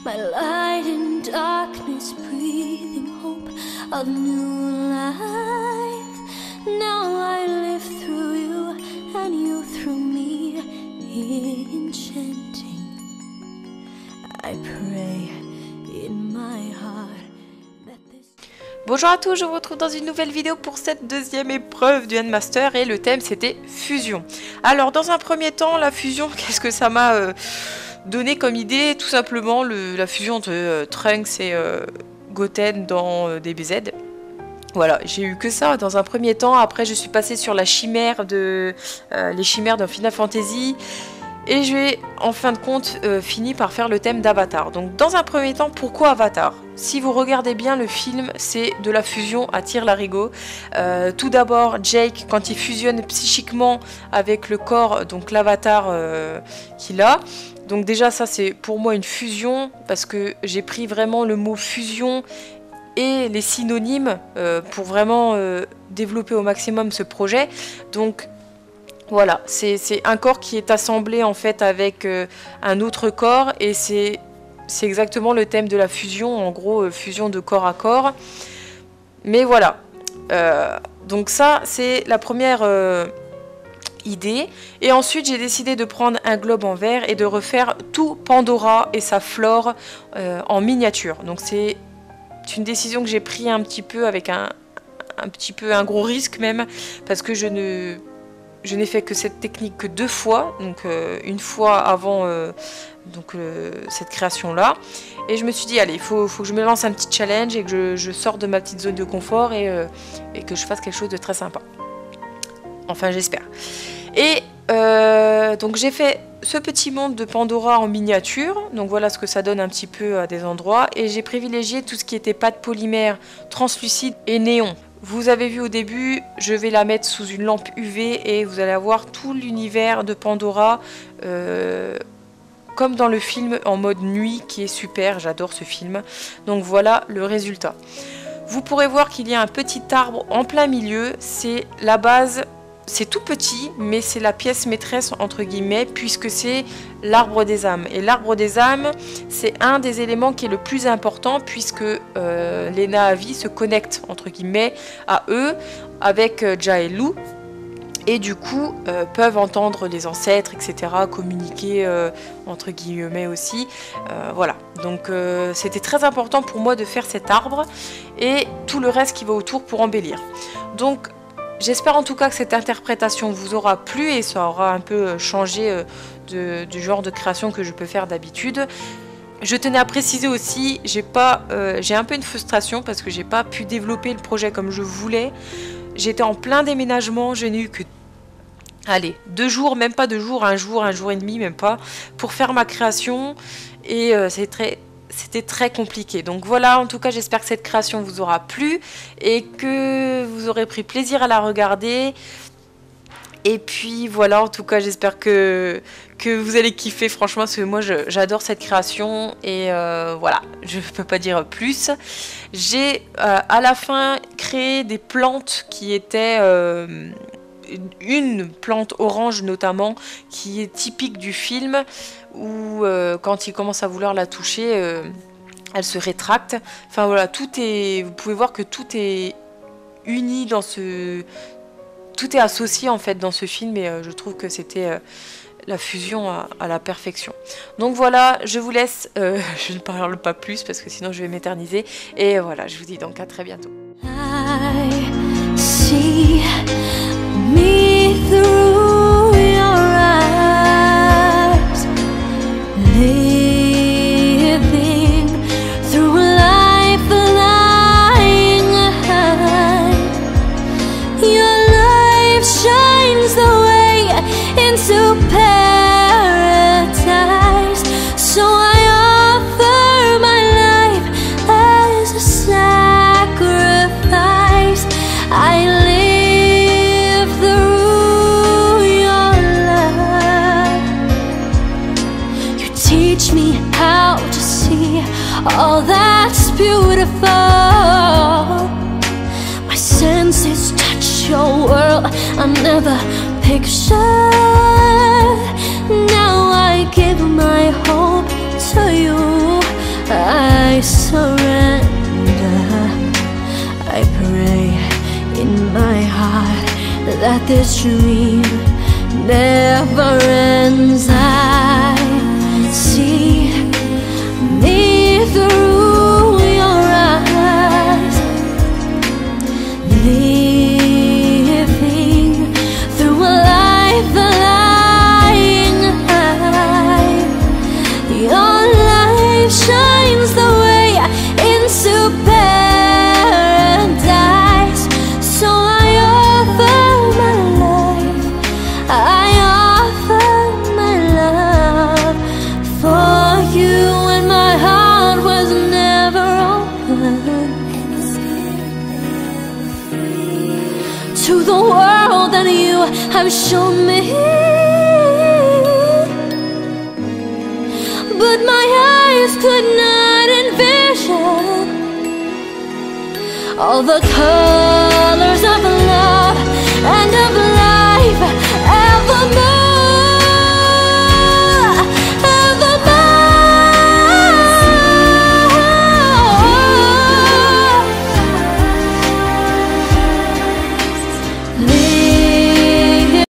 my light in darkness, breathing hope of new life. Now I live through you and you through me, enchanting. I pray in my heart. Bonjour à tous, je vous retrouve dans une nouvelle vidéo pour cette deuxième épreuve du Handmaster et le thème c'était fusion. Alors dans un premier temps, la fusion, qu'est-ce que ça m'a donné comme idée? Tout simplement la fusion de Trunks et Goten dans DBZ. Voilà, j'ai eu que ça dans un premier temps. Après je suis passée sur la chimère les chimères dans Final Fantasy. Et j'ai en fin de compte fini par faire le thème d'Avatar. Donc dans un premier temps, pourquoi Avatar? Si vous regardez bien le film, c'est de la fusion à tire-larigot. Tout d'abord, Jake, quand il fusionne psychiquement avec le corps, donc l'avatar qu'il a. Donc déjà ça c'est pour moi une fusion, parce que j'ai pris vraiment le mot fusion et les synonymes pour vraiment développer au maximum ce projet. Donc voilà, c'est un corps qui est assemblé en fait avec un autre corps, et c'est exactement le thème de la fusion, en gros fusion de corps à corps. Mais voilà, donc ça c'est la première idée. Et ensuite j'ai décidé de prendre un globe en verre et de refaire tout Pandora et sa flore en miniature. Donc c'est une décision que j'ai prise un petit peu avec un gros risque même, parce que je n'ai fait que cette technique que 2 fois, donc une fois avant cette création-là. Et je me suis dit, allez, il faut que je me lance un petit challenge et que je sorte de ma petite zone de confort et que je fasse quelque chose de très sympa. Enfin, j'espère. Et donc j'ai fait ce petit monde de Pandora en miniature. Donc voilà ce que ça donne un petit peu à des endroits. Et j'ai privilégié tout ce qui était pâte polymère, translucide et néon. Vous avez vu au début, je vais la mettre sous une lampe UV et vous allez avoir tout l'univers de Pandora comme dans le film en mode nuit qui est super, j'adore ce film. Donc voilà le résultat. Vous pourrez voir qu'il y a un petit arbre en plein milieu, c'est la base. C'est tout petit, mais c'est la pièce maîtresse entre guillemets, puisque c'est l'arbre des âmes. Et l'arbre des âmes, c'est un des éléments qui est le plus important, puisque les Na'vi se connectent entre guillemets à eux avec Jaelu, et du coup peuvent entendre les ancêtres, etc., communiquer entre guillemets aussi. Voilà, donc c'était très important pour moi de faire cet arbre et tout le reste qui va autour pour embellir. Donc j'espère en tout cas que cette interprétation vous aura plu et ça aura un peu changé du genre de création que je peux faire d'habitude. Je tenais à préciser aussi, j'ai un peu une frustration parce que j'ai pas pu développer le projet comme je voulais. J'étais en plein déménagement, je n'ai eu que 2 jours, même pas 2 jours, un jour et demi, même pas, pour faire ma création, et c'était très compliqué. Donc voilà, en tout cas j'espère que cette création vous aura plu et que vous aurez pris plaisir à la regarder. Et puis voilà, en tout cas j'espère que vous allez kiffer, franchement, parce que moi j'adore cette création. Et voilà, je ne peux pas dire plus. J'ai à la fin créé des plantes qui étaient une plante orange notamment, qui est typique du film, où quand il commence à vouloir la toucher, elle se rétracte. Enfin voilà, vous pouvez voir que tout est uni dans tout est associé en fait dans ce film, et je trouve que c'était la fusion à la perfection. Donc voilà, je vous laisse, je ne parle pas plus parce que sinon je vais m'éterniser, et voilà, je vous dis donc à très bientôt. I see me through your eyes, living through life lying ahead. Your life shines the way into paradise, so I offer my life as a sacrifice. I live through your love. You teach me how to see all that's beautiful. My senses touch your world I never pictured. Now I give my hope to you. this dream never ends. I see me through your eyes, living through a life lying high. Your light shines the way into paradise. So I offer my life, I offer my love for you, and my heart was never open to the world that you have shown me. But my eyes could not envision all the colors